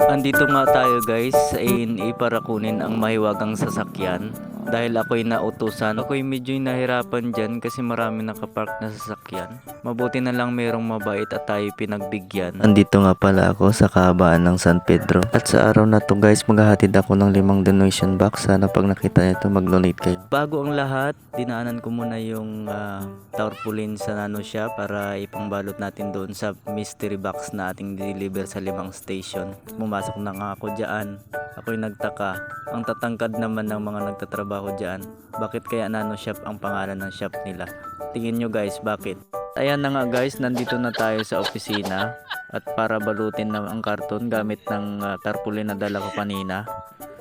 Andito nga tayo guys sa A&A para kunin ang mahiwagang sasakyan. Dahil ako'y nautusan, ako'y medyo nahirapan dyan kasi marami nakapark na sasakyan. Mabuti na lang merong mabait at tayo pinagbigyan. Andito nga pala ako sa kahabaan ng San Pedro. At sa araw na to guys, maghahatid ako ng 5 donation box. Sana pag nakita nito mag-donate kayo. Bago ang lahat, dinaanan ko muna yung tarpaulin sa nano siya para ipangbalot natin doon sa mystery box na ating deliver sa 5 station. Pumasok na nga ako dyan. Ako'y nagtaka. Ang tatangkad naman ng mga nagtatrabaho dyan. Bakit kaya nano shop ang pangalan ng shop nila? Tingin nyo guys, bakit? Ayan na nga guys, nandito na tayo sa opisina. At para balutin na ang karton gamit ng tarpaulin na dala ko kanina.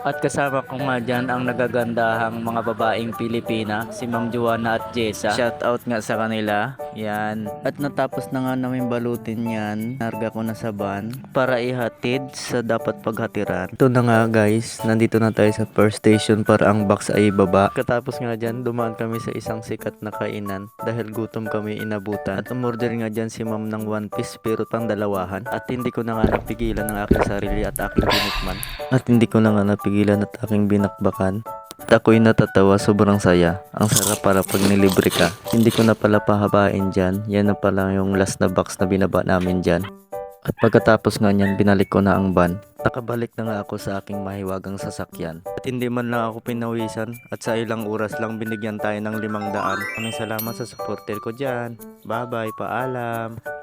At kasama ko nga dyan ang nagagandahang mga babaeng Pilipina, si Ma'am Joanna at Jessa. Shout out nga sa kanila. Yan. At natapos na nga namin balutin yan. Narga ko na sa van para ihatid sa dapat paghatiran. Ito na nga guys, nandito na tayo sa first station para ang box ay baba. Katapos nga dyan, dumaan kami sa isang sikat na kainan dahil gutom kami inabutan. At umorder nga dyan si Ma'am ng 1 piece pero pang dalawahan. At hindi ko na nga napigilan ng aking sarili at aking tinikman. At hindi ko na nga napigilan at aking binakbakan. At ako'y natatawa, sobrang saya. Ang sarap para pag nilibre ka. Hindi ko na pala pahabain dyan. Yan na pala yung last na box na binaba namin dyan. At pagkatapos nga niyan, binalik ko na ang van. Nakabalik na nga ako sa aking mahiwagang sasakyan. At hindi man lang ako pinawisan. At sa ilang oras lang binigyan tayo ng 500. Maraming salamat sa supporter ko dyan. Bye bye, paalam.